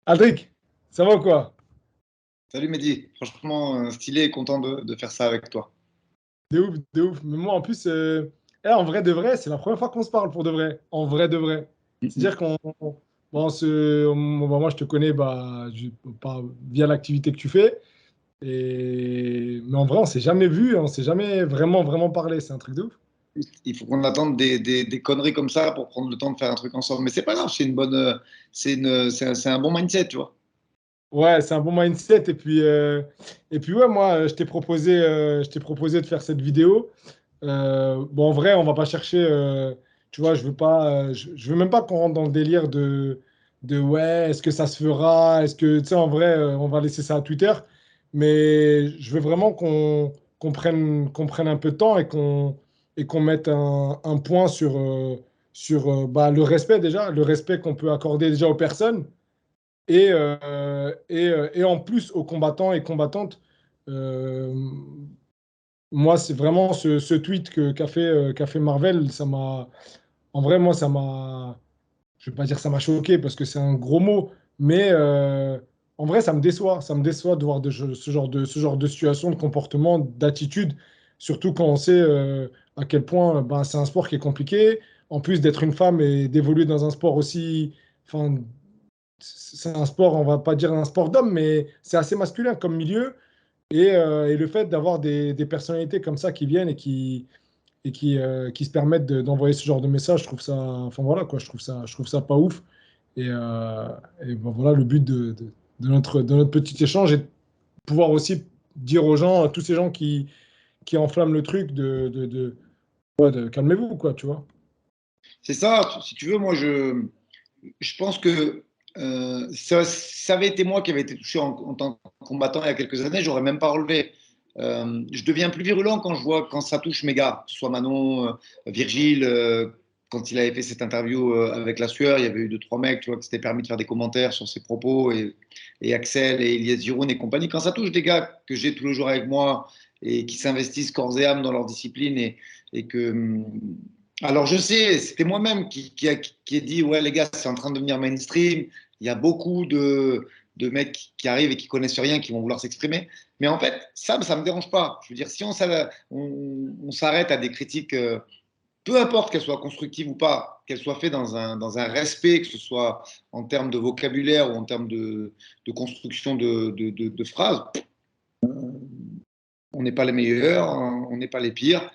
Aldric, ça va ou quoi? Salut Mehdi, franchement stylé et content de faire ça avec toi. De ouf, de ouf. Mais moi, en plus, en vrai de vrai, c'est la première fois qu'on se parle pour de vrai. En vrai de vrai. C'est-à-dire moi, je te connais via l'activité que tu fais. Mais en vrai, on s'est jamais vu, on s'est jamais vraiment, vraiment parlé. C'est un truc de ouf. Il faut qu'on attende des conneries comme ça pour prendre le temps de faire un truc ensemble. Mais c'est pas grave, c'est une bonne, c'est un bon mindset, tu vois. Ouais, c'est un bon mindset. Et puis ouais, moi, je t'ai proposé de faire cette vidéo. Bon, en vrai, on va pas chercher. Tu vois, je veux pas. Je veux même pas qu'on rentre dans le délire de ouais, est-ce que ça se fera? Est-ce que, tu sais, en vrai, on va laisser ça à Twitter. Mais je veux vraiment qu'on prenne un peu de temps et qu'on mette un point sur le respect déjà, le respect qu'on peut accorder déjà aux personnes et en plus aux combattants et combattantes. Euh, Moi, c'est vraiment ce tweet qu'a fait Marvel, en vrai, moi, je vais pas dire ça m'a choqué parce que c'est un gros mot, mais en vrai, ça me déçoit. Ça me déçoit de voir ce genre de situation, de comportement, d'attitude, surtout quand on sait à quel point ben, c'est un sport qui est compliqué. En plus d'être une femme et d'évoluer dans un sport aussi, enfin, c'est un sport, on va pas dire un sport d'homme, mais c'est assez masculin comme milieu. Et le fait d'avoir des personnalités comme ça qui viennent et qui se permettent d'envoyer ce genre de message, je trouve ça, enfin voilà quoi, je trouve ça pas ouf. Et ben voilà, le but de notre petit échange est de pouvoir aussi dire aux gens, à tous ces gens qui enflamment le truc, ouais, de calmez-vous quoi, tu vois. C'est ça, si tu veux, moi je pense que ça avait été moi qui avait été touché en tant que combattant il y a quelques années, j'aurais même pas relevé. Je deviens plus virulent quand je vois quand ça touche mes gars, que ce soit Manon, Virgile, quand il avait fait cette interview avec la sueur, il y avait eu deux trois mecs, tu vois, qui s'étaient permis de faire des commentaires sur ses propos et Axel et Elias Giroud et compagnie. Quand ça touche des gars que j'ai tous les jours avec moi et qui s'investissent corps et âme dans leur discipline et que alors, je sais, c'était moi-même qui ai dit, ouais, les gars, c'est en train de devenir mainstream. Il y a beaucoup de mecs qui arrivent et qui connaissent rien, qui vont vouloir s'exprimer. Mais en fait, ça me dérange pas. Je veux dire, si on s'arrête à des critiques, peu importe qu'elles soient constructives ou pas, qu'elles soient faites dans un respect, que ce soit en termes de vocabulaire ou en termes de construction de phrases, on n'est pas les meilleurs, on n'est pas les pires.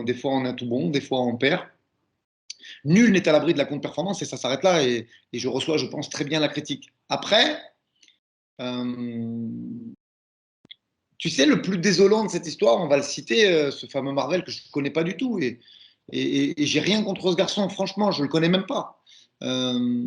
Des fois, on a tout bon, des fois, on perd. Nul n'est à l'abri de la contre-performance et ça s'arrête là. Et je reçois, je pense, très bien la critique. Après, euh, tu sais, le plus désolant de cette histoire, on va le citer, ce fameux Marvel que je ne connais pas du tout. Et j'ai rien contre ce garçon, franchement, je ne le connais même pas. Euh,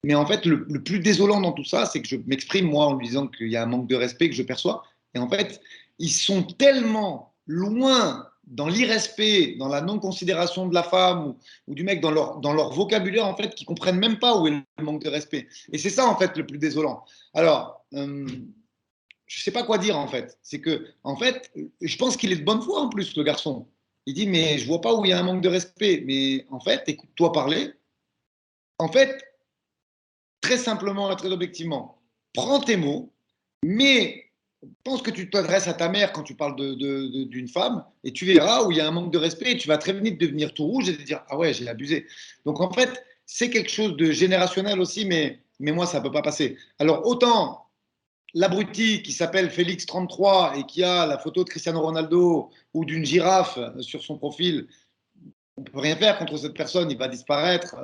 mais en fait, le plus désolant dans tout ça, c'est que je m'exprime, moi, en lui disant qu'il y a un manque de respect que je perçois. Et en fait, ils sont tellement loin dans l'irrespect, dans la non-considération de la femme ou du mec, dans leur vocabulaire, en fait, qu'ils comprennent même pas où est le manque de respect. Et c'est ça, en fait, le plus désolant. Alors, je sais pas quoi dire, en fait. C'est que, en fait, je pense qu'il est de bonne foi, en plus, le garçon. Il dit, mais je vois pas où il y a un manque de respect. Mais en fait, écoute-toi parler. En fait, très simplement et très objectivement, prends tes mots, mais pense que tu t'adresses à ta mère quand tu parles d'une femme et tu verras où il y a un manque de respect et tu vas très vite devenir tout rouge et te dire ah ouais, j'ai abusé. Donc en fait, c'est quelque chose de générationnel aussi, mais moi, ça ne peut pas passer. Alors autant l'abruti qui s'appelle Félix33 et qui a la photo de Cristiano Ronaldo ou d'une girafe sur son profil, on ne peut rien faire contre cette personne, il va disparaître,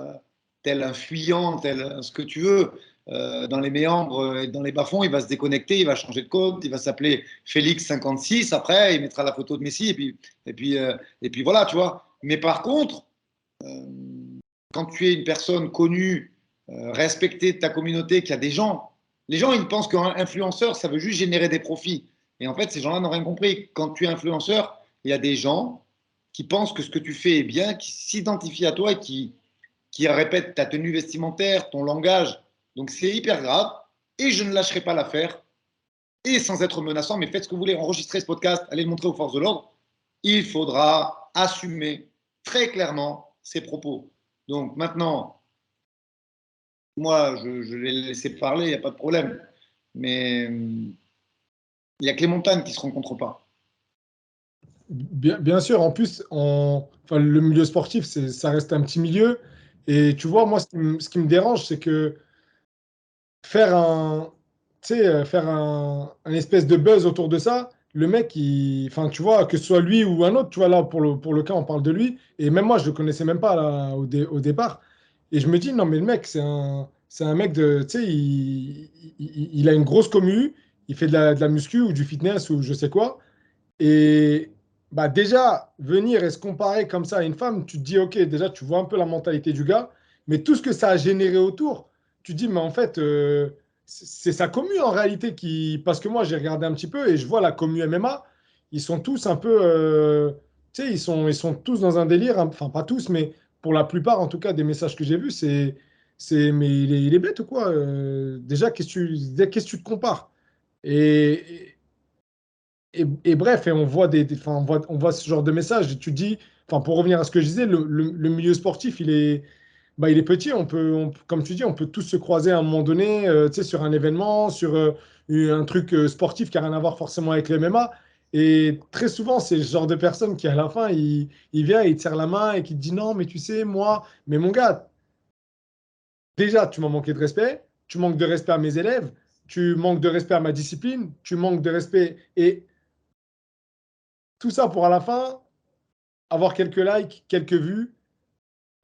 tel un fuyant, tel ce que tu veux, dans les méandres et dans les bas-fonds, il va se déconnecter, il va changer de code, il va s'appeler Félix56, après, il mettra la photo de Messi, et puis voilà, tu vois. Mais par contre, euh, quand tu es une personne connue, respectée de ta communauté, qui a des gens, les gens, ils pensent qu'un influenceur, ça veut juste générer des profits. Et en fait, ces gens-là n'ont rien compris. Quand tu es influenceur, il y a des gens qui pensent que ce que tu fais est bien, qui s'identifient à toi et qui répètent ta tenue vestimentaire, ton langage. Donc c'est hyper grave et je ne lâcherai pas l'affaire. Et sans être menaçant, mais faites ce que vous voulez, enregistrer ce podcast, allez le montrer aux forces de l'ordre. Il faudra assumer très clairement ses propos. Donc maintenant, moi, je l'ai laissé parler, il n'y a pas de problème. Mais il y a que les montagnes qui ne se rencontrent pas. Bien sûr, en plus, enfin, le milieu sportif, ça reste un petit milieu. Et tu vois, moi, ce qui me dérange, c'est que faire tu sais, faire un espèce de buzz autour de ça, le mec, enfin, tu vois, que ce soit lui ou un autre, tu vois, là, pour le cas, on parle de lui. Et même moi, je le connaissais même pas là, au départ. Et je me dis, non, mais le mec, c'est un mec de, tu sais, il a une grosse commu, il fait de la muscu ou du fitness ou je sais quoi. Et bah déjà, venir et se comparer comme ça à une femme, tu te dis, ok, déjà, tu vois un peu la mentalité du gars, mais tout ce que ça a généré autour, tu te dis, mais en fait, c'est sa commu en réalité qui. Parce que moi, j'ai regardé un petit peu et je vois la commu MMA, ils sont tous un peu. Tu sais, ils sont tous dans un délire, hein, enfin, pas tous, mais pour la plupart, en tout cas, des messages que j'ai vus, mais il est bête ou quoi? Déjà, qu'est-ce que tu te compares? Et, et bref, et on voit enfin, on voit ce genre de messages. Et tu te dis, enfin, pour revenir à ce que je disais, le milieu sportif, il est petit. Comme tu dis, on peut tous se croiser à un moment donné, tu sais, sur un événement, sur un truc sportif qui n'a rien à voir forcément avec le MMA. Et très souvent, c'est ce genre de personne qui, à la fin, il vient, il te serre la main et qui te dit non, mais tu sais, moi, mais mon gars, déjà, tu m'as manqué de respect, tu manques de respect à mes élèves, tu manques de respect à ma discipline, tu manques de respect. Et tout ça pour à la fin avoir quelques likes, quelques vues.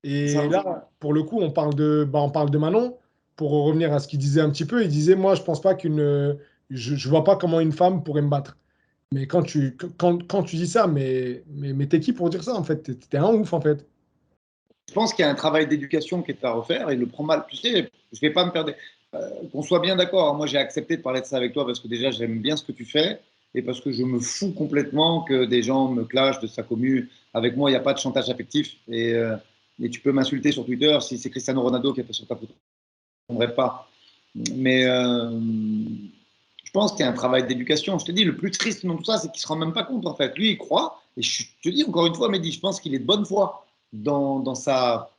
C'est Et ça. là, pour le coup, on parle de Manon. Pour revenir à ce qu'il disait un petit peu, il disait, moi, je pense pas je vois pas comment une femme pourrait me battre. Mais quand tu dis ça, mais t'es qui pour dire ça, en fait? T'es un ouf, en fait. Je pense qu'il y a un travail d'éducation qui est à refaire. Il le prend mal. Tu sais, je vais pas me perdre. Qu'on soit bien d'accord. Moi, j'ai accepté de parler de ça avec toi parce que déjà, j'aime bien ce que tu fais et parce que je me fous complètement que des gens me clashent de sa commu. Avec moi, il n'y a pas de chantage affectif. Et tu peux m'insulter sur Twitter si c'est Cristiano Ronaldo qui est sur ta photo. Je ne répondrai pas. Mais je pense qu'il y a un travail d'éducation. Je te dis, le plus triste dans tout ça, c'est qu'il ne se rend même pas compte, en fait. Lui, il croit. Et je te dis encore une fois, Mehdi, je pense qu'il est de bonne foi dans sa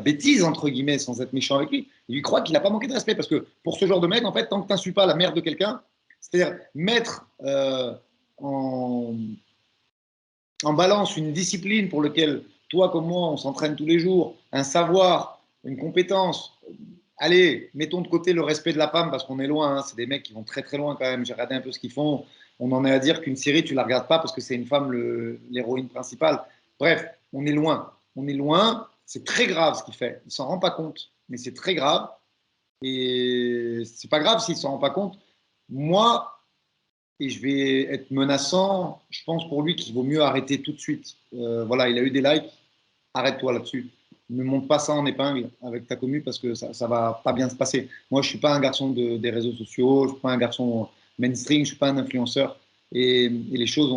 bêtise, entre guillemets, sans être méchant avec lui. Il lui croit qu'il n'a pas manqué de respect. Parce que pour ce genre de mec, en fait, tant que tu n'insultes pas la mère de quelqu'un, c'est-à-dire mettre en balance une discipline pour laquelle toi comme moi, on s'entraîne tous les jours, un savoir, une compétence. Allez, mettons de côté le respect de la femme parce qu'on est loin. Hein, c'est des mecs qui vont très très loin quand même. J'ai regardé un peu ce qu'ils font. On en est à dire qu'une série, tu la regardes pas parce que c'est une femme l'héroïne principale. Bref, on est loin. On est loin. C'est très grave ce qu'il fait. Il s'en rend pas compte, mais c'est très grave. Et c'est pas grave s'il s'en rend pas compte. Moi, et je vais être menaçant. Je pense pour lui qu'il vaut mieux arrêter tout de suite. Voilà, il a eu des likes. Arrête-toi là-dessus. Ne monte pas ça en épingle avec ta commu parce que ça va pas bien se passer. Moi, je suis pas un garçon des réseaux sociaux. Je suis pas un garçon mainstream. Je suis pas un influenceur. Et les choses,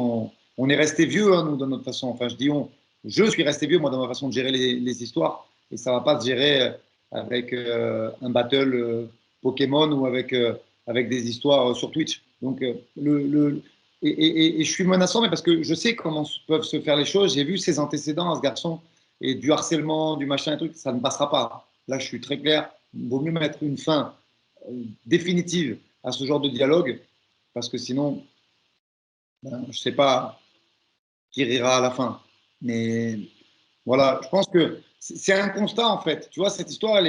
on est resté vieux, hein, nous, dans notre façon. Enfin, je suis resté vieux, moi, dans ma façon de gérer les histoires. Et ça va pas se gérer avec un battle Pokémon ou avec des histoires sur Twitch. Donc, et je suis menaçant, mais parce que je sais comment peuvent se faire les choses. J'ai vu ses antécédents à ce garçon et du harcèlement, du machin, et truc, ça ne passera pas. Là, je suis très clair. Il vaut mieux mettre une fin définitive à ce genre de dialogue parce que sinon, ben, je ne sais pas qui rira à la fin. Mais voilà, je pense que c'est un constat en fait. Tu vois, cette histoire, elle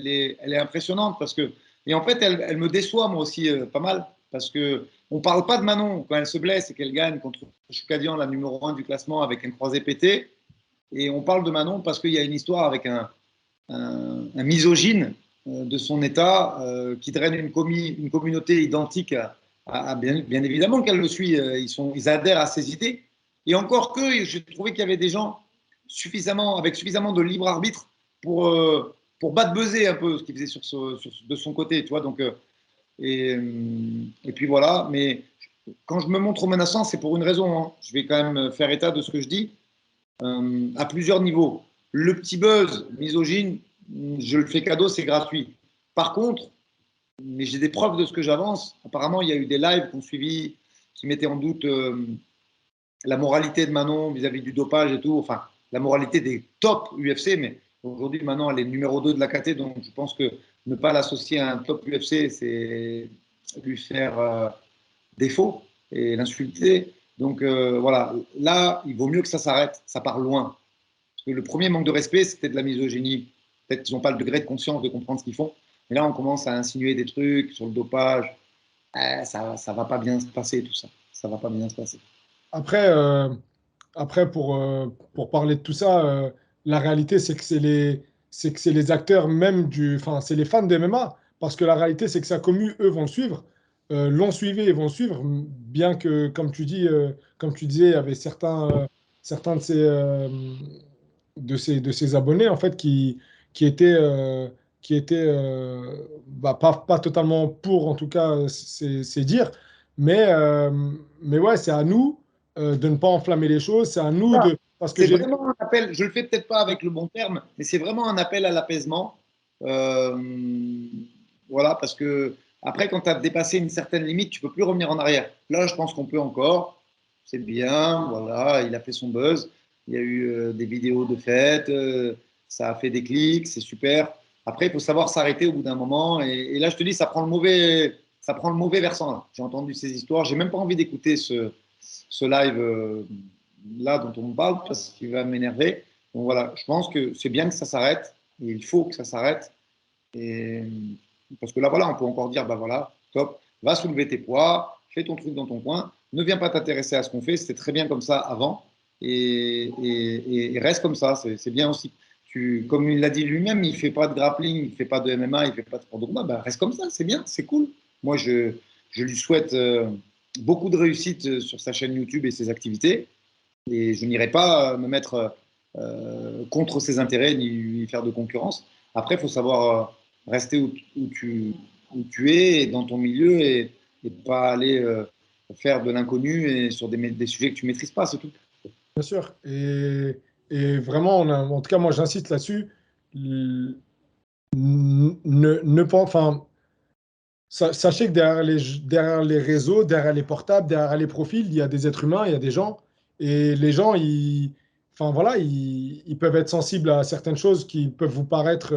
est impressionnante parce que, et en fait, elle me déçoit moi aussi pas mal parce que on parle pas de Manon quand elle se blesse et qu'elle gagne contre Choukadian, la numéro 1 du classement avec un croisé pété. Et on parle de Manon parce qu'il y a une histoire avec un misogyne de son état qui draine une communauté identique bien évidemment qu'elle le suit. Ils adhèrent à ses idées. Et encore que, j'ai trouvé qu'il y avait des gens avec suffisamment de libre arbitre pour battre buzzer un peu ce qu'il faisait de son côté, tu vois. Donc, et puis voilà. Mais quand je me montre menaçant, c'est pour une raison. Hein. Je vais quand même faire état de ce que je dis à plusieurs niveaux. Le petit buzz misogyne, je le fais cadeau, c'est gratuit. Par contre, mais j'ai des preuves de ce que j'avance. Apparemment, il y a eu des lives qui ont suivi, qui mettaient en doute la moralité de Manon vis-à-vis du dopage et tout. Enfin, la moralité des top UFC, mais Aujourd'hui, maintenant, elle est numéro 2 de la KT, donc je pense que ne pas l'associer à un top UFC, c'est lui faire défaut et l'insulter. Donc voilà, là, il vaut mieux que ça s'arrête, ça part loin. Parce que le premier manque de respect, c'était de la misogynie. Peut-être qu'ils n'ont pas le degré de conscience de comprendre ce qu'ils font. Mais là, on commence à insinuer des trucs sur le dopage. Ça ne va pas bien se passer, tout ça. Ça ne va pas bien se passer. Après, après pour parler de tout ça, la réalité, c'est que c'est les acteurs même enfin, c'est les fans de MMA. Parce que la réalité, c'est que sa commu, eux, vont le suivre, l'ont suivi et vont le suivre, bien que, comme tu dis, comme tu disais, il y avait certains de ses abonnés, en fait, qui étaient, bah, pas totalement pour, en tout cas, c'est dire. Mais ouais, c'est à nous de ne pas enflammer les choses. C'est à nous Ah, de. Parce que c'est j'ai. vraiment un appel, je ne le fais peut-être pas avec le bon terme, mais c'est vraiment un appel à l'apaisement. Euh, voilà, parce que après, quand tu as dépassé une certaine limite, tu ne peux plus revenir en arrière. Là, je pense qu'on peut encore. C'est bien, voilà, il a fait son buzz. Il y a eu des vidéos de fête, ça a fait des clics, c'est super. Après, il faut savoir s'arrêter au bout d'un moment. Et là, je te dis, ça prend le mauvais versant. Là. J'ai entendu ces histoires. J'ai même pas envie d'écouter ce live là dont on me parle parce qu'il va m'énerver. Donc voilà, je pense que c'est bien que ça s'arrête. Et il faut que ça s'arrête. Et parce que là, voilà, on peut encore dire, bah voilà, top, va soulever tes poids, fais ton truc dans ton coin, ne viens pas t'intéresser à ce qu'on fait, c'était très bien comme ça avant, et reste comme ça, c'est bien aussi. Comme il l'a dit lui-même, il ne fait pas de grappling, il ne fait pas de MMA, il ne fait pas de sport de combat, bah, reste comme ça, c'est bien, c'est cool. Moi, je lui souhaite beaucoup de réussite sur sa chaîne YouTube et ses activités, et je n'irai pas me mettre contre ses intérêts ni lui faire de concurrence. Après, il faut savoir rester où tu es, dans ton milieu, et pas aller faire de l'inconnu et sur des sujets que tu ne maîtrises pas, c'est tout. Bien sûr. Et vraiment, en tout cas, moi, j'insiste là-dessus. Ne pas. Enfin, sachez que derrière les réseaux, derrière les portables, derrière les profils, il y a des êtres humains, il y a des gens. Et les gens, enfin, voilà, ils peuvent être sensibles à certaines choses qui peuvent vous paraître,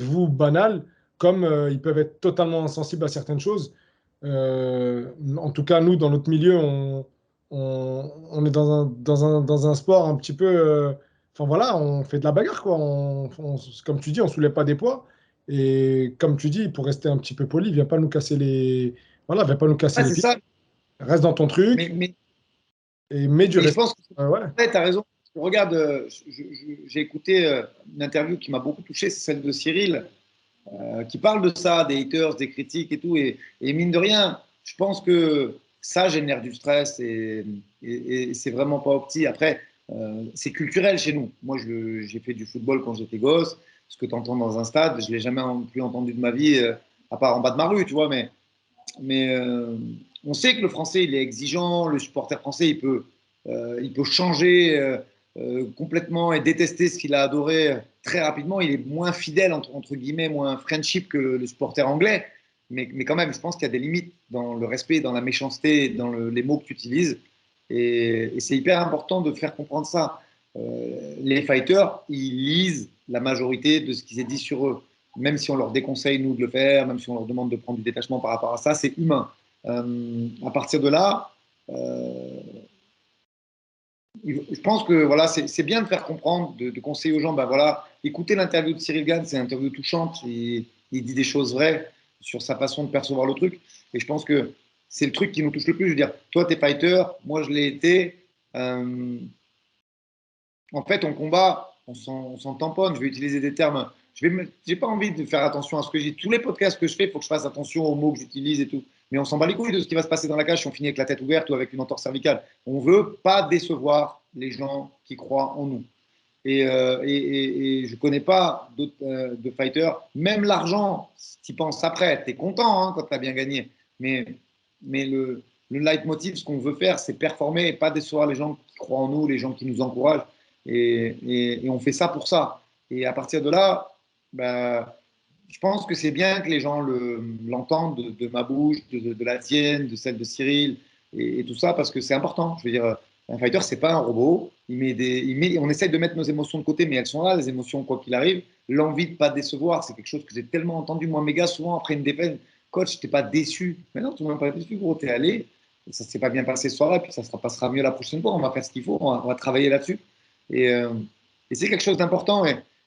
vous, banales, comme ils peuvent être totalement insensibles à certaines choses. En tout cas, nous, dans notre milieu, on est dans un sport un petit peu. Enfin, voilà, on fait de la bagarre, quoi. Comme tu dis, on soulève pas des poids. Et comme tu dis, pour rester un petit peu poli, viens pas nous casser les. Voilà, viens pas nous casser Ouais, les c'est pieds. ça. Reste dans ton Mais, truc mais, et mets du mais je respect. pense que Ouais. tu as raison. Regarde, j'ai écouté une interview qui m'a beaucoup touché, c'est celle de Cyril, qui parle de ça, des haters, des critiques et tout. Et mine de rien, je pense que ça génère du stress et c'est vraiment pas opti. Après, c'est culturel chez nous. Moi, j'ai fait du football quand j'étais gosse. Ce que tu entends dans un stade, je l'ai jamais plus entendu de ma vie, à part en bas de ma rue, tu vois. Mais on sait que le français, il est exigeant. Le supporter français, il peut changer complètement et détester ce qu'il a adoré très rapidement. Il est moins fidèle, entre guillemets, moins friendship que le supporter anglais. Mais quand même, je pense qu'il y a des limites dans le respect, dans la méchanceté, dans les mots que tu utilises. Et c'est hyper important de faire comprendre ça. Les fighters, ils lisent la majorité de ce qui s'est dit sur eux. Même si on leur déconseille, nous, de le faire, même si on leur demande de prendre du détachement par rapport à ça, c'est humain. À partir de là, euh, je pense que voilà, c'est bien de faire comprendre, de conseiller aux gens, ben voilà, écoutez l'interview de Cyril Gann, c'est une interview touchante, il dit des choses vraies sur sa façon de percevoir le truc. Et je pense que c'est le truc qui nous touche le plus. Je veux dire, toi, tu es fighter, moi, je l'ai été. Euh, En fait, on combat, on s'en tamponne. Je vais utiliser des termes. J'ai pas envie de faire attention à ce que je dis. Tous les podcasts que je fais, il faut que je fasse attention aux mots que j'utilise et tout. Mais on s'en bat les couilles de ce qui va se passer dans la cage si on finit avec la tête ouverte ou avec une entorse cervicale. On veut pas décevoir les gens qui croient en nous. Et je connais pas d'autres de fighters. Même l'argent, tu y penses après. Tu es content hein, quand tu as bien gagné. Mais, mais le leitmotiv, ce qu'on veut faire, c'est performer et pas décevoir les gens qui croient en nous, les gens qui nous encouragent. Et on fait ça pour ça. Et à partir de là, bah, je pense que c'est bien que les gens l'entendent de ma bouche, de la tienne, de celle de Cyril et tout ça, parce que c'est important. Je veux dire, Un fighter, c'est pas un robot. On essaye de mettre nos émotions de côté, mais elles sont là, les émotions, quoi qu'il arrive. L'envie de ne pas décevoir, c'est quelque chose que j'ai tellement entendu, moi, méga souvent après une défaite. Coach, t'es pas déçu. Mais non, tu m'as pas déçu, gros. T'es allé. Ça s'est pas bien passé ce soir-là, puis ça se passera mieux la prochaine fois. On va faire ce qu'il faut, on va travailler là-dessus. Et, euh, et c'est quelque chose d'important.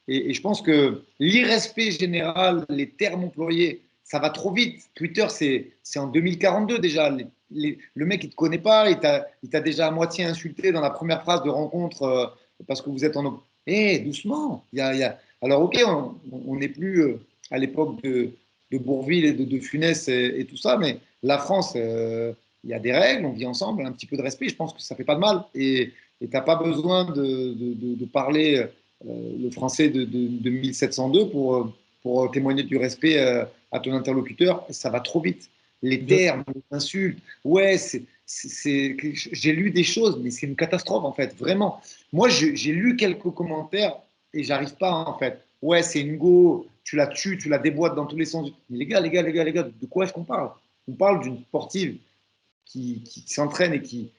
Et je pense que l'irrespect général, les termes employés, ça va trop vite. Twitter, c'est en 2042 déjà. Le mec, il ne te connaît pas, il t'a déjà à moitié insulté dans la première phrase de rencontre parce que vous êtes en. Eh, doucement. Alors, ok, on n'est plus à l'époque de Bourvil et de Funès et tout ça, mais la France, il y a des règles, on vit ensemble, un petit peu de respect, je pense que ça fait pas de mal. Et tu n'as pas besoin de parler le français de 1702 pour témoigner du respect à ton interlocuteur. Ça va trop vite. Les Bien. termes, les insultes, ouais, j'ai lu des choses, mais c'est une catastrophe en fait, vraiment. Moi, j'ai lu quelques commentaires et j'arrive pas en fait. Ouais, c'est une go, tu la tues, tu la déboîtes dans tous les sens. Mais les gars, de quoi est-ce qu'on parle? On parle d'une sportive qui s'entraîne et qui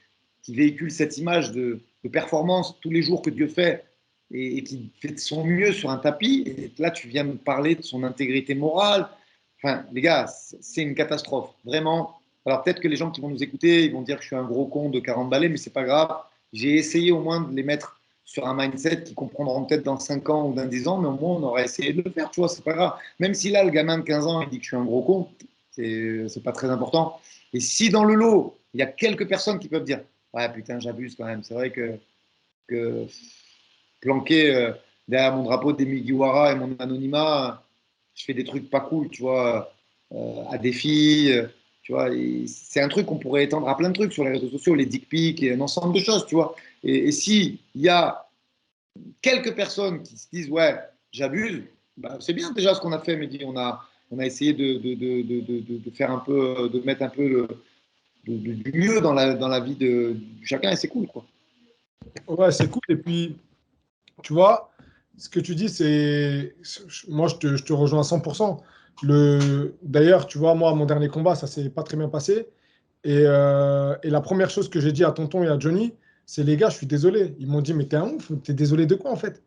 véhicule cette image de performance tous les jours que Dieu fait et qui fait de son mieux sur un tapis. Et là, tu viens me parler de son intégrité morale. Enfin, les gars, c'est une catastrophe, vraiment. Alors peut-être que les gens qui vont nous écouter, ils vont dire que je suis un gros con de 40 balais, mais c'est pas grave. J'ai essayé au moins de les mettre sur un mindset qui comprendront peut-être dans 5 ans ou dans 10 ans, mais au moins on aurait essayé de le faire, tu vois, c'est pas grave. Même si là, le gamin de 15 ans, il dit que je suis un gros con, c'est pas très important. Et si dans le lot, il y a quelques personnes qui peuvent dire ouais, putain, j'abuse quand même. C'est vrai que planqué derrière mon drapeau des Mugiwara et mon anonymat, je fais des trucs pas cool, tu vois, à des filles, tu vois. C'est un truc qu'on pourrait étendre à plein de trucs sur les réseaux sociaux, les dick pics et un ensemble de choses, tu vois. Et si il y a quelques personnes qui se disent ouais, j'abuse, bah, c'est bien déjà ce qu'on a fait, Mehdi. On a essayé de faire un peu, de mettre un peu du mieux dans la vie de chacun et c'est cool, quoi. Ouais, c'est cool. Et puis, tu vois, ce que tu dis, moi, je te rejoins à 100%. D'ailleurs, tu vois, moi, mon dernier combat, ça s'est pas très bien passé. Et la première chose que j'ai dit à Tonton et à Johnny, c'est les gars, je suis désolé. Ils m'ont dit, mais t'es un ouf, t'es désolé de quoi en fait?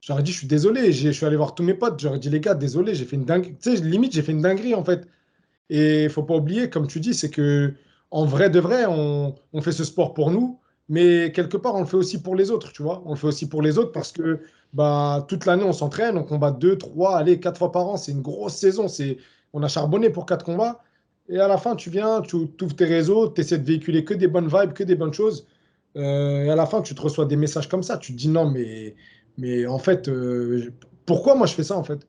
J'aurais dit, je suis désolé. Je suis allé voir tous mes potes. J'aurais dit, les gars, désolé, j'ai fait une dinguerie. Tu sais, limite, j'ai fait une dinguerie en fait. Et il faut pas oublier, comme tu dis, c'est que en vrai de vrai, on fait ce sport pour nous, mais quelque part, on le fait aussi pour les autres, tu vois. On le fait aussi pour les autres parce que bah, toute l'année, on s'entraîne, on combat deux, trois, allez, quatre fois par an. C'est une grosse saison. On a charbonné pour quatre combats. Et à la fin, tu viens, tu ouvres tes réseaux, tu essaies de véhiculer que des bonnes vibes, que des bonnes choses. Et à la fin, tu te reçois des messages comme ça. Tu te dis non, mais en fait, pourquoi moi je fais ça en fait?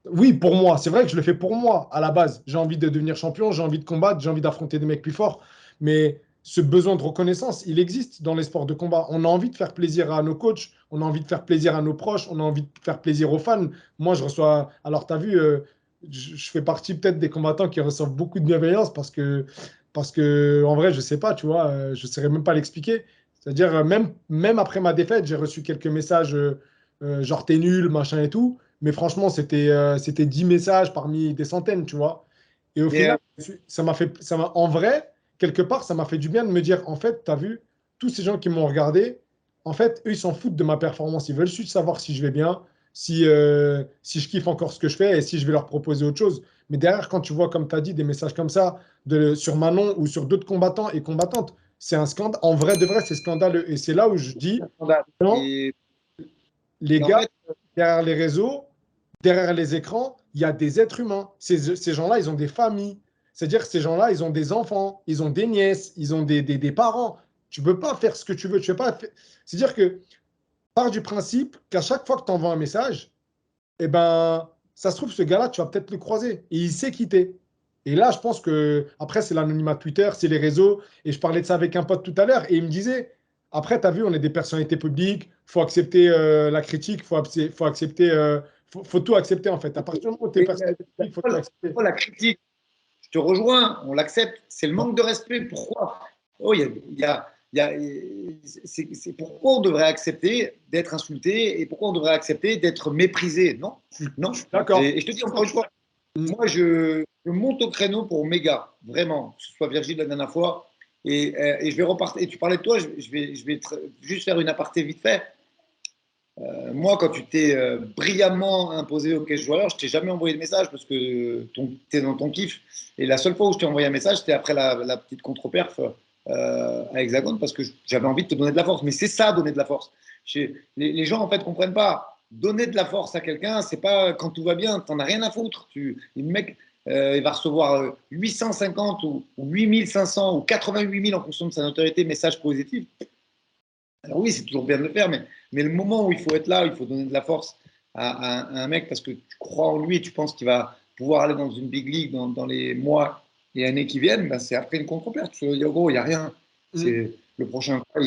Oui, pour moi. C'est vrai que je le fais pour moi à la base. J'ai envie de devenir champion, j'ai envie de combattre, j'ai envie d'affronter des mecs plus forts. Mais ce besoin de reconnaissance, il existe dans les sports de combat. On a envie de faire plaisir à nos coachs, on a envie de faire plaisir à nos proches, on a envie de faire plaisir aux fans. Moi, je reçois. Alors, tu as vu, je fais partie peut-être des combattants qui reçoivent beaucoup de bienveillance parce que en vrai, je sais pas, tu vois, je ne saurais même pas l'expliquer. C'est-à-dire, même après ma défaite, j'ai reçu quelques messages genre t'es nul, machin et tout. Mais franchement, c'était 10 messages parmi des centaines, tu vois. Et au Mais final, en vrai, quelque part, ça m'a fait du bien de me dire, en fait, tu as vu, tous ces gens qui m'ont regardé, en fait, eux, ils s'en foutent de ma performance. Ils veulent juste savoir si je vais bien, si je kiffe encore ce que je fais et si je vais leur proposer autre chose. Mais derrière, quand tu vois, comme tu as dit, des messages comme ça sur Manon ou sur d'autres combattants et combattantes, c'est un scandale. En vrai, de vrai, c'est scandaleux. Et c'est là où je dis, non, et, les et en gars, fait, derrière les réseaux, derrière les écrans, il y a des êtres humains. Ces gens-là, ils ont des familles. C'est-à-dire que ces gens-là, ils ont des enfants, ils ont des nièces, ils ont des parents. Tu ne peux pas faire ce que tu veux. Tu peux pas faire. C'est-à-dire que pars du principe qu'à chaque fois que tu envoies un message, eh ben, ça se trouve, ce gars-là, tu vas peut-être le croiser. Et il sait quitter. Et là, je pense que, après, c'est l'anonymat Twitter, c'est les réseaux. Et je parlais de ça avec un pote tout à l'heure. Et il me disait, après, tu as vu, on est des personnalités publiques. Il faut accepter la critique. Faut accepter. Faut tout accepter, en fait. À partir du moment où tu es et personnalité publique, il faut tout accepter. la critique, je te rejoins, on l'accepte, c'est le manque de respect. Pourquoi? Oh, il y a, pourquoi on devrait accepter d'être insulté et pourquoi on devrait accepter d'être méprisé? Non, Je non. suis d'accord. Et je te dis encore une fois, Mm. moi, je monte au créneau pour méga, vraiment, que ce soit Virgile la dernière fois. Et je vais repartir. Et tu parlais de toi, je vais juste faire une aparté vite fait. Moi, quand tu t'es brillamment imposé au cash joueur, je t'ai jamais envoyé de message parce que tu es dans ton kiff. Et la seule fois où je t'ai envoyé un message, c'était après la petite contre-perf à Hexagone parce que j'avais envie de te donner de la force. Mais c'est ça, donner de la force. Les gens, en fait, comprennent pas. Donner de la force à quelqu'un, c'est pas quand tout va bien, t'en as rien à foutre. Le mec, il va recevoir 850 ou 8500 ou 88 000 en fonction de sa notoriété, message positif. Alors oui, c'est toujours bien de le faire, mais le moment où il faut être là, il faut donner de la force à un mec parce que tu crois en lui et tu penses qu'il va pouvoir aller dans une big league dans les mois et années qui viennent, ben c'est après une contre-perte. Tu vas dire, gros, il n'y a rien. Mm. C'est le prochain pas.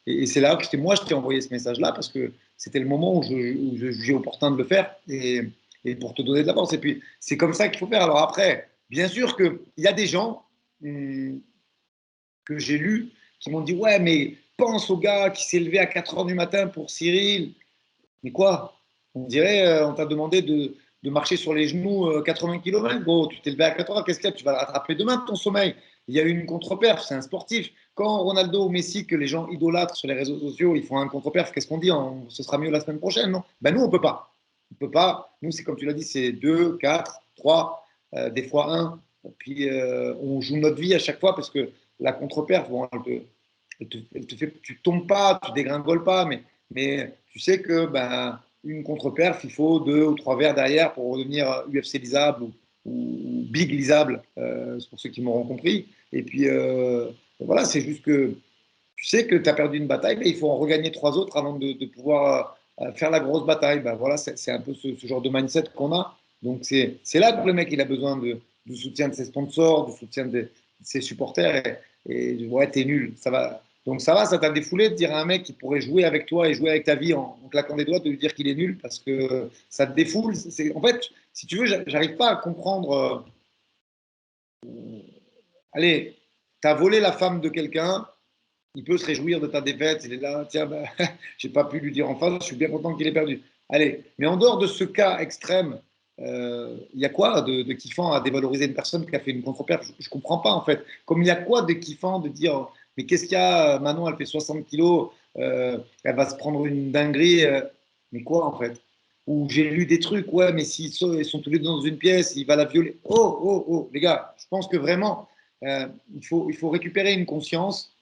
Et c'est là que moi, je t'ai envoyé ce message-là parce que c'était le moment où je jugeais opportun de le faire et pour te donner de la force. Et puis, c'est comme ça qu'il faut faire. Alors après, bien sûr qu'il y a des gens que j'ai lus qui m'ont dit, ouais, mais pense au gars qui s'est levé à 4 heures du matin pour Cyril. Mais quoi? On dirait, on t'a demandé de marcher sur les genoux 80 km. Gros, tu t'es levé à 4 heures, qu'est-ce qu'il y a? Tu vas le rattraper demain, ton sommeil. Il y a eu une contre-perf, c'est un sportif. Quand Ronaldo ou Messi, que les gens idolâtrent sur les réseaux sociaux, ils font un contre-perf, qu'est-ce qu'on dit? Ce sera mieux la semaine prochaine, non? Ben nous, on ne peut pas. On peut pas. Nous, c'est comme tu l'as dit, c'est 2, 4, 3, des fois un. Puis on joue notre vie à chaque fois parce que la contre-perf, bon, elle te fait, tu tombes pas, tu dégringoles pas, mais tu sais que ben, une contre-perf, il faut 2 ou 3 verres derrière pour redevenir UFC lisable ou big lisable. C'est pour ceux qui m'auront compris. Et puis voilà, c'est juste que tu sais que tu as perdu une bataille, mais il faut en regagner 3 autres avant de pouvoir faire la grosse bataille. Ben, voilà, c'est un peu ce genre de mindset qu'on a. Donc c'est là que le mec il a besoin du soutien de ses sponsors, du soutien de ses supporters. Et ouais, t'es nul. Ça va. Donc ça t'a défoulé de dire à un mec qui pourrait jouer avec toi et jouer avec ta vie en claquant des doigts, de lui dire qu'il est nul parce que ça te défoule. En fait, si tu veux, j'arrive pas à comprendre. Allez, tu as volé la femme de quelqu'un, il peut se réjouir de ta défaite. Il est là, tiens, ben, j'ai pas pu lui dire en face, je suis bien content qu'il ait perdu. Allez, mais en dehors de ce cas extrême, il y a quoi de kiffant à dévaloriser une personne qui a fait une contre-perf? Je comprends pas en fait. Comme il y a quoi de kiffant de dire, mais qu'est-ce qu'il y a, Manon, elle fait 60 kilos, elle va se prendre une dinguerie, mais quoi en fait? Ou j'ai lu des trucs, ouais, mais ils sont tous les deux dans une pièce, il va la violer. Oh, oh, oh, les gars, je pense que vraiment, il faut récupérer une conscience,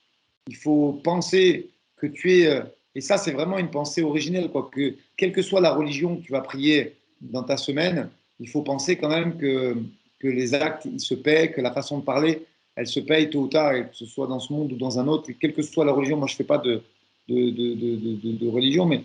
il faut penser que tu es, et ça c'est vraiment une pensée originelle, quoi, que quelle que soit la religion que tu vas prier dans ta semaine, il faut penser quand même que les actes, ils se paient, que la façon de parler, elle se paye tôt ou tard, et que ce soit dans ce monde ou dans un autre, et quelle que soit la religion, moi je ne fais pas de religion, mais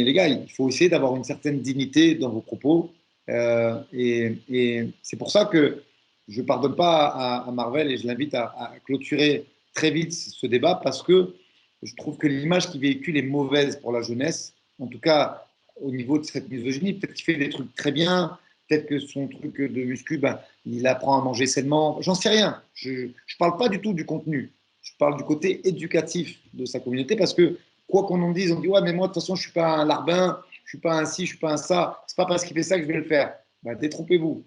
les gars, il faut essayer d'avoir une certaine dignité dans vos propos, et c'est pour ça que je ne pardonne pas à Marvel et je l'invite à clôturer très vite ce débat parce que je trouve que l'image qu'il véhicule est mauvaise pour la jeunesse, en tout cas au niveau de cette misogynie. Peut-être qu'il fait des trucs très bien, peut-être que son truc de muscu, ben, il apprend à manger sainement, j'en sais rien. Je ne parle pas du tout du contenu, je parle du côté éducatif de sa communauté parce que quoi qu'on en dise, on dit ouais mais moi de toute façon je ne suis pas un larbin, je ne suis pas un ci, je ne suis pas un ça, c'est pas parce qu'il fait ça que je vais le faire. Ben, détrompez-vous.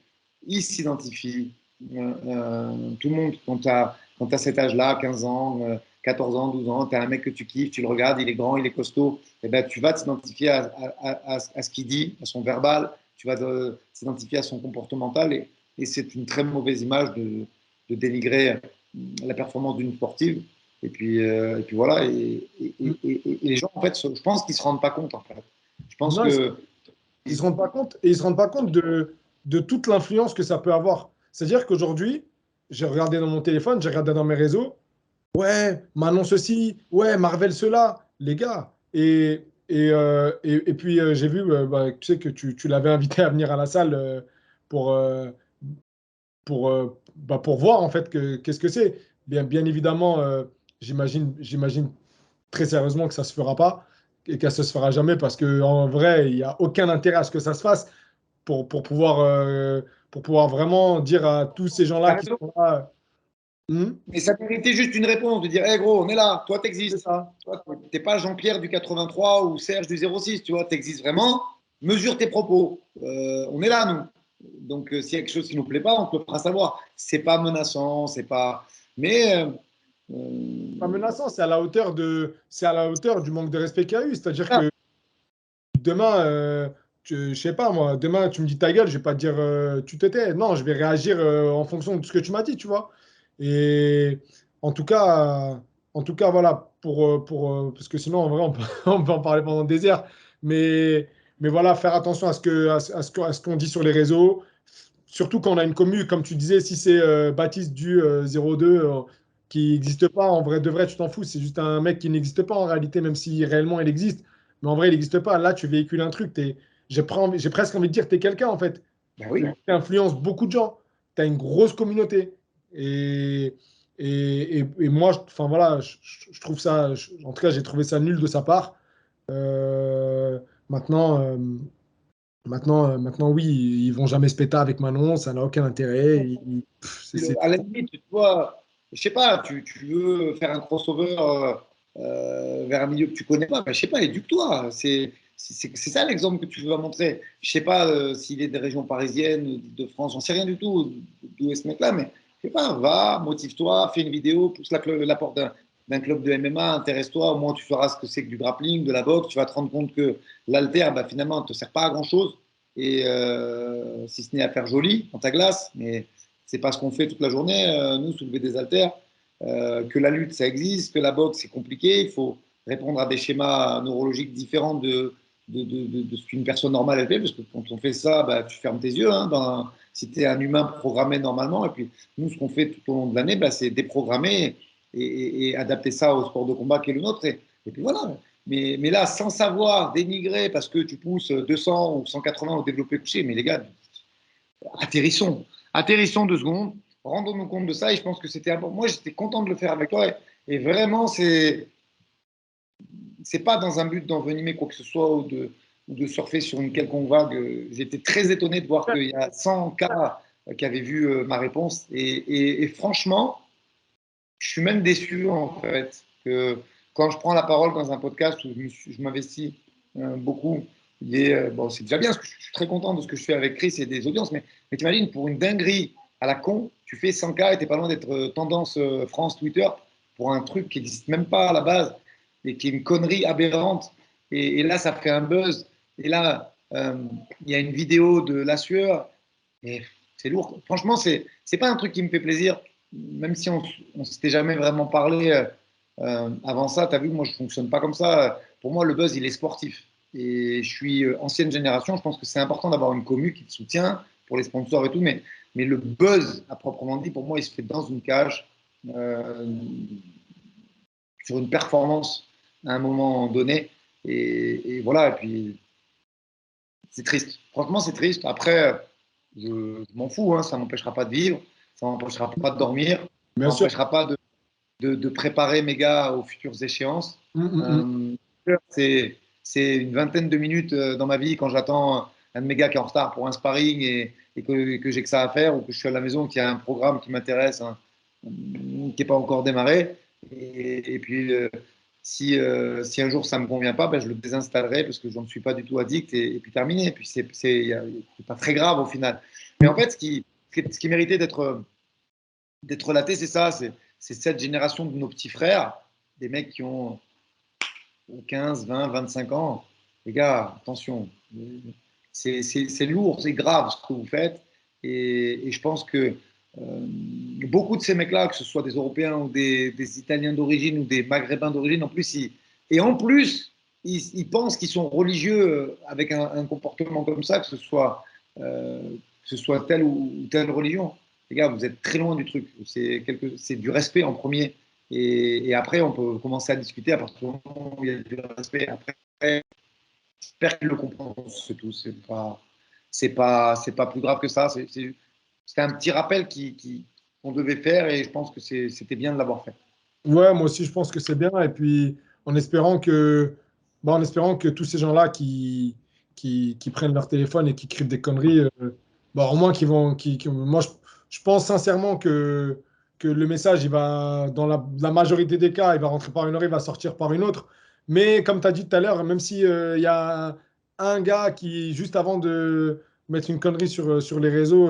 Il s'identifie. Tout le monde, quand tu as cet âge-là, 15 ans, 14 ans, 12 ans, tu as un mec que tu kiffes, tu le regardes, il est grand, il est costaud, et ben, tu vas t'identifier à ce qu'il dit, à son verbal, tu vas t'identifier à son comportemental, et c'est une très mauvaise image de dénigrer la performance d'une sportive. Et puis voilà, et les gens, en fait, je pense qu'ils ne se rendent pas compte, en fait. Je pense Non, que. ils se rendent pas compte et ils se rendent pas compte de toute l'influence que ça peut avoir. C'est-à-dire qu'aujourd'hui, j'ai regardé dans mon téléphone, j'ai regardé dans mes réseaux, ouais, Manon ceci, ouais, Marvel cela, les gars. Et puis j'ai vu, bah, tu sais que tu l'avais invité à venir à la salle pour, pour voir en fait qu'est-ce que c'est. Bien évidemment, j'imagine très sérieusement que ça se fera pas et que ça se fera jamais parce qu'en vrai, il n'y a aucun intérêt à ce que ça se fasse pour pouvoir vraiment dire à tous ces gens-là qui sont là. Hmm, Mais ça méritait juste une réponse, de dire, hé gros, on est là, toi c'est t'existes. ça. Toi, t'es pas Jean-Pierre du 83 ou Serge du 06, tu vois, t'existes vraiment, mesure tes propos. On est là, nous. Donc s'il y a quelque chose qui nous plaît pas, on te le fera savoir. C'est pas menaçant, c'est pas. Mais Pas menaçant, c'est à la hauteur du manque de respect qu'il y a eu. C'est-à-dire Ah, que demain, je sais pas moi, demain tu me dis ta gueule, je vais pas te dire tu te tais. Non, je vais réagir en fonction de ce que tu m'as dit, tu vois. Et en tout cas, voilà, parce que sinon, en vrai, on peut en parler pendant des heures. Mais voilà, faire attention à à ce qu'on dit sur les réseaux. Surtout quand on a une commu, comme tu disais, si c'est Baptiste du 02 qui n'existe pas, en vrai de vrai, tu t'en fous. C'est juste un mec qui n'existe pas en réalité, même si réellement il existe. Mais en vrai, il n'existe pas. Là, tu véhicules un truc. J'ai presque envie de dire que tu es quelqu'un, en fait. ben oui. Tu influences beaucoup de gens. Tu as une grosse communauté. Et, et moi, enfin, voilà, je trouve ça, en tout cas, j'ai trouvé ça nul de sa part. Euh, maintenant, maintenant, oui, ils vont jamais se péter avec Manon, ça n'a aucun intérêt. À la limite, tu vois, je sais pas, tu veux faire un crossover vers un milieu que tu connais pas, ben, je sais pas, éduque-toi. C'est ça l'exemple que tu veux montrer. Je sais pas s'il est des régions parisiennes, de France, j'en sais rien du tout d'où est ce mec-là, mais je sais pas, va, motive-toi, fais une vidéo, pousse la porte d'un club de MMA, intéresse-toi, au moins tu sauras ce que c'est que du grappling, de la boxe, tu vas te rendre compte que l'halter, bah, finalement, ne te sert pas à grand-chose, et si ce n'est à faire joli dans ta glace, mais c'est pas ce qu'on fait toute la journée, nous, soulever des haltères. Que la lutte, ça existe, que la boxe, c'est compliqué. Il faut répondre à des schémas neurologiques différents de ce qu'une personne normale elle fait, parce que quand on fait ça, bah, tu fermes tes yeux. Hein, si tu es un humain programmé normalement, et puis nous, ce qu'on fait tout au long de l'année, bah, c'est déprogrammer et adapter ça au sport de combat qui est le nôtre. Et puis voilà. Mais là, sans savoir dénigrer parce que tu pousses 200 ou 180 au développé couché, mais les gars, atterrissons. Atterrissons 2 secondes, rendons-nous compte de ça. Et je pense que c'était important. Moi, j'étais content de le faire avec toi. Et vraiment, c'est pas dans un but d'envenimer quoi que ce soit ou de surfer sur une quelconque vague. J'étais très étonné de voir qu'il y a 100 cas qui avaient vu ma réponse. Et franchement, je suis même déçu en fait que quand je prends la parole dans un podcast où je m'investis beaucoup, bon, c'est déjà bien, parce que je suis très content de ce que je fais avec Chris et des audiences, mais t'imagines, pour une dinguerie à la con, tu fais 100K et t'es pas loin d'être tendance France Twitter pour un truc qui n'existe même pas à la base et qui est une connerie aberrante. Et là, ça fait un buzz. Et là, il y a une vidéo de la sueur. Et c'est lourd. Franchement, c'est pas un truc qui me fait plaisir, même si on ne s'était jamais vraiment parlé avant ça. Tu as vu, moi, je fonctionne pas comme ça. Pour moi, le buzz, il est sportif. Et je suis ancienne génération. Je pense que c'est important d'avoir une commu qui te soutient pour les sponsors et tout. Mais le buzz, à proprement dit, pour moi, il se fait dans une cage, euh, sur une performance à un moment donné. Et voilà. Et puis, c'est triste. Franchement, c'est triste. Après, je m'en fous. Hein, ça ne m'empêchera pas de vivre. Ça ne m'empêchera pas de dormir. Ça Bien ne sûr. m'empêchera pas de préparer mes gars aux futures échéances. Mm, mm, mm. Euh, c'est une vingtaine de minutes dans ma vie quand j'attends un de mes gars qui est en retard pour un sparring et que j'ai que ça à faire ou que je suis à la maison, qu'il y a un programme qui m'intéresse, hein, qui n'est pas encore démarré. Et puis, si un jour ça ne me convient pas, ben, je le désinstallerai parce que je n'en suis pas du tout addict et puis terminé. Et puis, c'est pas très grave au final. Mais en fait, ce qui méritait d'être relaté, c'est ça. C'est cette génération de nos petits frères, des mecs qui ont 15, 20, 25 ans. Les gars, attention, c'est lourd, c'est grave ce que vous faites. Et je pense que beaucoup de ces mecs-là, que ce soit des Européens ou des Italiens d'origine ou des Maghrébins d'origine, en plus, ils pensent qu'ils sont religieux avec un comportement comme ça, que ce soit telle ou telle religion. Les gars, vous êtes très loin du truc. C'est du respect en premier. Et après, on peut commencer à discuter à partir du moment où il y a du respect. Après, j'espère qu'ils le comprendront, c'est tout. C'est pas plus grave que ça. C'était un petit rappel qu'on devait faire et je pense que c'était bien de l'avoir fait. Ouais, moi aussi, je pense que c'est bien. Et puis, en espérant que, en espérant que tous ces gens-là qui prennent leur téléphone et qui écrivent des conneries, au moins qu'ils vont. Moi, je pense sincèrement que le message, il va, dans la majorité des cas, il va rentrer par une oreille, il va sortir par une autre. Mais comme tu as dit tout à l'heure, même si, il y a un gars qui, juste avant de mettre une connerie sur les réseaux,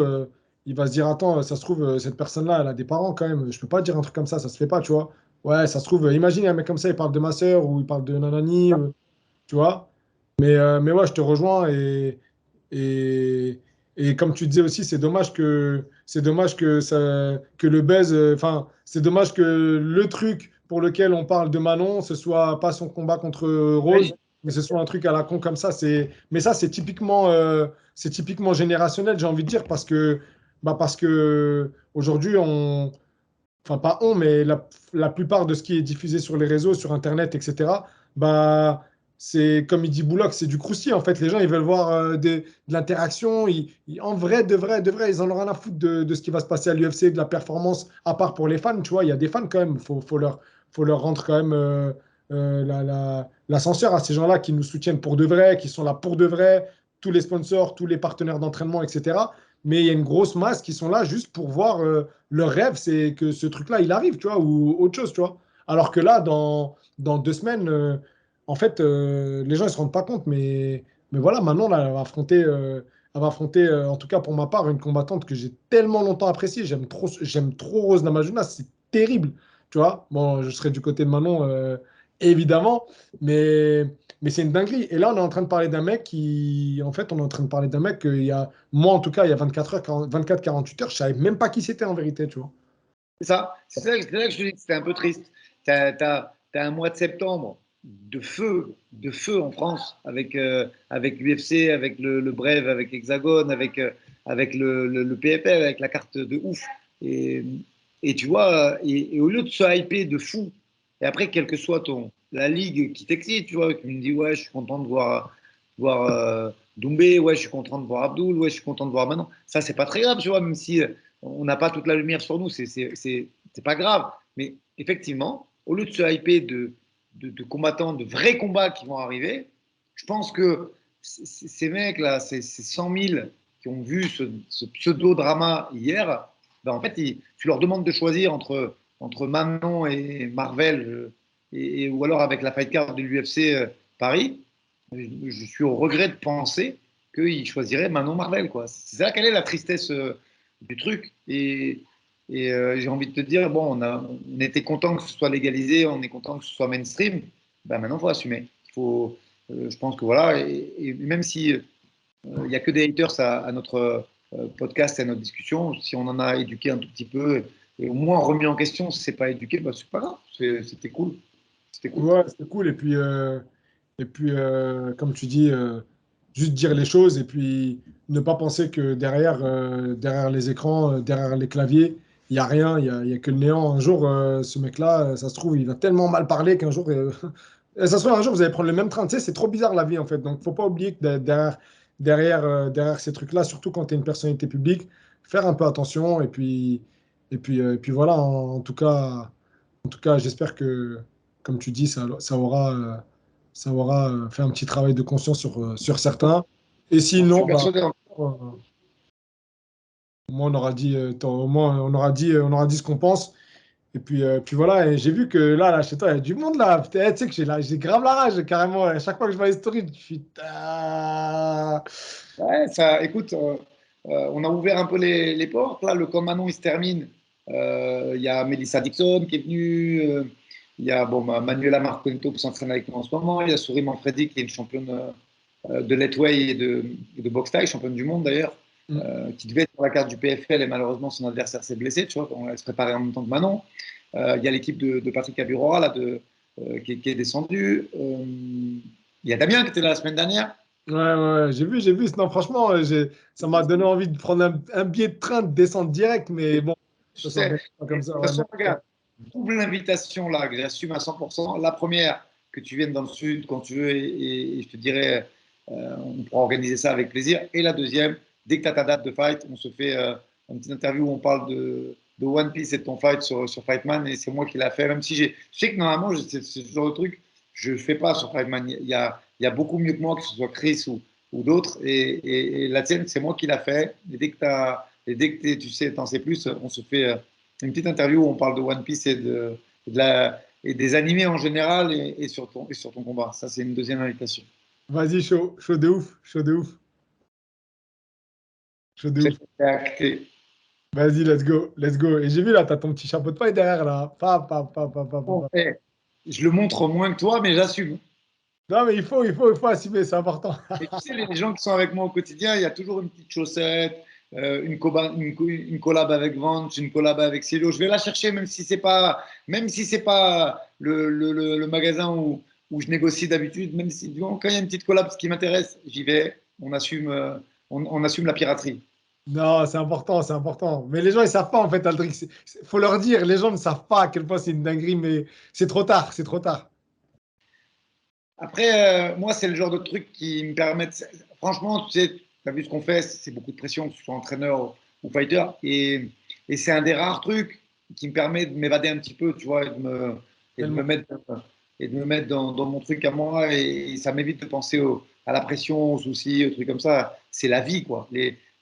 il va se dire, attends, ça se trouve, cette personne-là, elle a des parents quand même. Je peux pas dire un truc comme ça se fait pas, tu vois. Ouais, ça se trouve, imagine un mec comme ça, il parle de ma sœur ou il parle de nanani, tu vois. Mais ouais, je te rejoins et, et comme tu disais aussi, c'est dommage que le buzz, enfin, c'est dommage que le truc pour lequel on parle de Manon, ce soit pas son combat contre Rose, Ouais. mais ce soit un truc à la con comme ça. Mais ça, c'est typiquement générationnel, j'ai envie de dire, parce que aujourd'hui, enfin pas on, mais la plupart de ce qui est diffusé sur les réseaux, sur Internet, etc., bah, c'est comme il dit Bouloc, c'est du croustillant. En fait, les gens, ils veulent voir de l'interaction. En vrai, de vrai, ils en ont rien à foutre de ce qui va se passer à l'UFC, de la performance, à part pour les fans. Tu vois, il y a des fans quand même. Faut leur rendre quand même l'ascenseur à ces gens-là qui nous soutiennent pour de vrai, qui sont là pour de vrai, tous les sponsors, tous les partenaires d'entraînement, etc. Mais il y a une grosse masse qui sont là juste pour voir. Leur rêve, c'est que ce truc-là, il arrive, tu vois, ou autre chose, tu vois. Alors que là, dans 2 semaines, en fait, les gens, ils se rendent pas compte, mais voilà, maintenant, là, elle va affronter, en tout cas pour ma part, une combattante que j'ai tellement longtemps appréciée. J'aime trop Rose Namajunas, c'est terrible, tu vois. Bon, je serai du côté de Manon, évidemment, mais, mais c'est une dinguerie. Et là, on est en train de parler d'un mec en fait, on est en train de parler d'un mec qu'il y a moi, en tout cas, il y a 24 heures, 24, 48 heures, je savais même pas qui c'était en vérité, tu vois. C'est ça que je te dis que c'était un peu triste. Tu as un mois de septembre de feu en France avec l'UFC, avec le Brave, avec Hexagone, avec le PFL, avec la carte de ouf. Et, et tu vois, et au lieu de se hyper de fou, et après, quelle que soit la ligue qui t'excite, tu vois, qui me dit, ouais, je suis content de voir Doumbé, ouais, je suis content de voir Abdul, ouais, je suis content de voir Manon. Ça, c'est pas très grave, tu vois, même si on n'a pas toute la lumière sur nous, c'est pas grave. Mais effectivement, au lieu de se hyper de combattants, de vrais combats qui vont arriver, je pense que ces mecs-là, ces 100 000 qui ont vu ce pseudo-drama hier, ben en fait, tu leur demandes de choisir entre Manon et Marvel, ou alors avec la fight card de l'UFC Paris. Je suis au regret de penser qu'ils choisiraient Manon Marvel, quoi. C'est ça, quelle est la tristesse du truc. Et j'ai envie de te dire, bon, on était content que ce soit légalisé, on est content que ce soit mainstream. Ben maintenant, il faut assumer. Je pense que voilà, et même si il n'y a que des haters à notre podcast et à notre discussion, si on en a éduqué un tout petit peu et au moins remis en question, si c'est pas éduqué, ben, c'est pas grave. C'était cool. C'était cool. Ouais, c'était cool. Et puis, comme tu dis, juste dire les choses et puis ne pas penser que derrière les écrans, derrière les claviers, il n'y a rien, il y a que le néant. Un jour, ce mec-là, ça se trouve, il va tellement mal parler qu'un jour, ça se trouve, un jour, vous allez prendre le même train. Tu sais, c'est trop bizarre la vie, en fait. Donc, faut pas oublier que derrière ces trucs-là, surtout quand tu es une personnalité publique, faire un peu attention. Et puis voilà, en tout cas, j'espère que, comme tu dis, ça aura fait un petit travail de conscience sur certains. Et Je suis sinon, bah, persuadé. au moins, on aura dit, au moins, on aura dit ce qu'on pense. Et puis voilà, et j'ai vu que là, chez toi, il y a du monde là. Putain, tu sais que j'ai grave la rage, carrément. À chaque fois que je vois les stories, je suis. Ouais, écoute, on a ouvert un peu les portes. Là, le camp Manon, il se termine. Il y a Melissa Dixon qui est venue. Il y a bon, Manuela Marconito qui s'entraîne avec nous en ce moment. Il y a Souris Manfredi qui est une championne de lightweight et de boxe thaï, championne du monde d'ailleurs, Mm. qui devait être sur la carte du PFL et malheureusement son adversaire s'est blessé. Tu vois, elle se préparait en même temps que Manon. Il y a l'équipe de Patrick Aburora là, qui est descendue. Il y a Damien qui était là la semaine dernière. Ouais, ouais, ouais, j'ai vu. Non, franchement, ça m'a donné envie de prendre un billet de train, de descendre direct, mais bon, Je ça sais. s'organise pas Et comme de ça. toute Ouais, façon, merci. regarde, double invitation là, que j'assume à 100%. La première, que tu viennes dans le sud quand tu veux, et je te dirais, on pourra organiser ça avec plaisir. Et la deuxième, dès que tu as ta date de fight, on se fait une petite interview où on parle de One Piece et de ton fight sur Fightman. Et c'est moi qui l'ai fait, même si je sais que normalement, c'est ce genre de truc, je ne fais pas sur Fightman. Il y a beaucoup mieux que moi, que ce soit Chris ou d'autres. Et la tienne, c'est moi qui l'a fait. Et dès que tu sais, t'en sais plus, on se fait une petite interview où on parle de One Piece et des animés en général et sur ton combat. Ça, c'est une deuxième invitation. Vas-y, chaud, chaud de ouf, chaud de ouf, chaud de C'est ouf. acté. Vas-y, let's go, let's go. Et j'ai vu là, t'as ton petit chapeau de paille derrière là. Pa. Bon, je le montre moins que toi, mais j'assume. Non, mais il faut assumer, c'est important. Et tu sais, les gens qui sont avec moi au quotidien, il y a toujours une petite chaussette, une collab avec Vance, une collab avec Celo. Je vais la chercher, même si c'est pas le magasin où je négocie d'habitude, même si bon, quand il y a une petite collab qui m'intéresse, j'y vais. On assume la piraterie. Non, c'est important, c'est important. Mais les gens, ils savent pas en fait, Aldric. Faut leur dire, les gens ne savent pas à quel point c'est une dinguerie, mais c'est trop tard, c'est trop tard. Après, moi, c'est le genre de truc qui me permettent. Franchement, tu sais, tu as vu ce qu'on fait, c'est beaucoup de pression, que ce soit entraîneur ou fighter. Et c'est un des rares trucs qui me permet de m'évader un petit peu, tu vois, et de me Tellement. mettre, dans mon truc à moi. Et ça m'évite de penser à la pression, aux soucis, aux trucs comme ça. C'est la vie, quoi.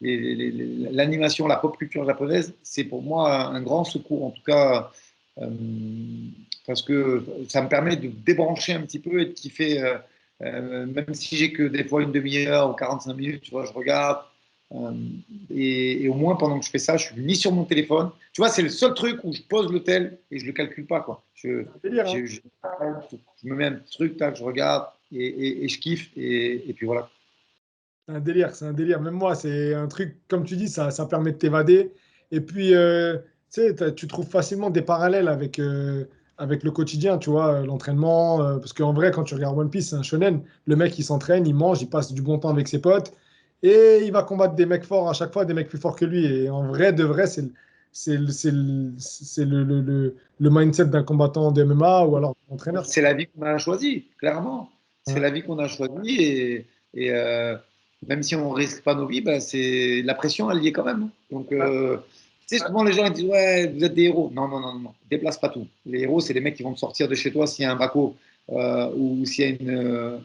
L'animation, la pop culture japonaise, c'est pour moi un grand secours, en tout cas. Euh, Parce que ça me permet de débrancher un petit peu et de kiffer, même si j'ai que des fois une demi-heure ou 45 minutes, tu vois, je regarde. euh, et au moins, pendant que je fais ça, je suis ni sur mon téléphone. Tu vois, c'est le seul truc où je pose l'hôtel et je le calcule pas, quoi. C'est un délire, hein. Je me mets un petit truc, tac, je regarde et je kiffe. Et puis voilà. C'est un délire, c'est un délire. Même moi, c'est un truc, comme tu dis, ça permet de t'évader. Et puis, tu sais, tu trouves facilement des parallèles avec le quotidien, tu vois, l'entraînement. Parce qu'en vrai, quand tu regardes One Piece, c'est un shonen. Le mec, il s'entraîne, il mange, il passe du bon temps avec ses potes. Et il va combattre des mecs forts à chaque fois, des mecs plus forts que lui. Et en vrai, de vrai, c'est le mindset d'un combattant de MMA ou alors d'un entraîneur. C'est la vie qu'on a choisie, clairement. C'est Ouais. la vie qu'on a choisie et même si on risque pas nos vies, ben c'est la pression, elle y est quand même. Donc, tu sais, souvent les gens ils disent ouais, vous êtes des héros. Non, non, non, non, non. Déplace pas tout. Les héros, c'est les mecs qui vont te sortir de chez toi s'il y a un braco ou s'il y a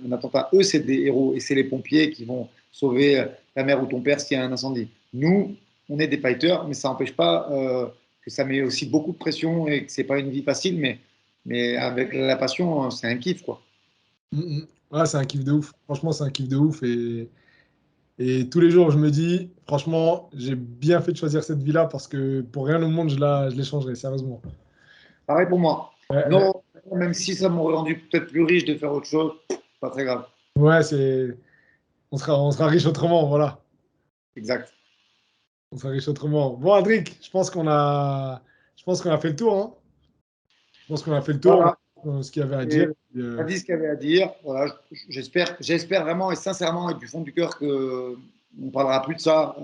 un attentat. Eux, c'est des héros et c'est les pompiers qui vont sauver ta mère ou ton père s'il y a un incendie. Nous, on est des fighters, mais ça n'empêche pas que ça met aussi beaucoup de pression et que c'est pas une vie facile, mais avec la passion, c'est un kiff, quoi. Ouais, c'est un kiff de ouf. Franchement, c'est un kiff de ouf. Et tous les jours, je me dis, franchement, j'ai bien fait de choisir cette vie-là parce que pour rien au monde, je l'échangerais, sérieusement. Pareil pour moi. Ouais, ouais. Non, même si ça m'aurait rendu peut-être plus riche de faire autre chose, pas très grave. Ouais, on sera riche autrement, voilà. Exact. On sera riche autrement. Bon, Adric, je pense qu'on a fait le tour, hein. Je pense qu'on a fait le tour, Voilà. ce qu'il y avait à dire. Et on a dit ce qu'il y avait à dire. Voilà. J'espère vraiment et sincèrement et du fond du cœur que on parlera plus de ça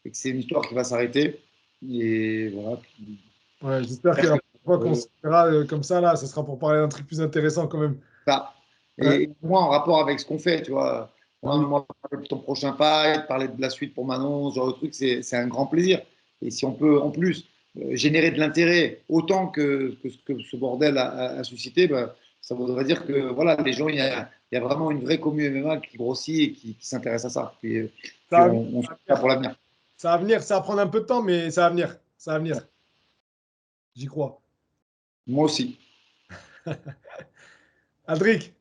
et que c'est une histoire qui va s'arrêter. Et voilà. Ouais, j'espère que la prochaine fois qu'on se verra comme ça, là, ce sera pour parler d'un truc plus intéressant quand même. Ça. Ouais. Et moi, en rapport avec ce qu'on fait, tu vois, Ah oui. moi, parler de ton prochain fight, parler de la suite pour Manon, ce genre de truc, c'est un grand plaisir. Et si on peut, en plus, générer de l'intérêt autant que ce que ce bordel a suscité, bah, ça voudrait dire que voilà, les gens, il y a vraiment une vraie commu MMA qui grossit et qui s'intéresse à ça. Puis Ça va venir, on se fait ça pour l'avenir. ça va venir, ça va prendre un peu de temps, mais ça va venir. Ça va venir. J'y crois. Moi aussi. Aldric,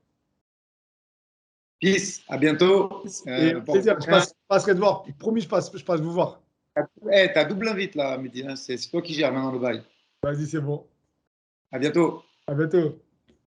Peace, à bientôt. et Pour le plaisir, je prochain. passerai te voir. Promis, je passe vous voir. T'as double invite là, Mehdi, hein. C'est toi qui gères maintenant le bail. Vas-y, c'est bon. À bientôt. À bientôt.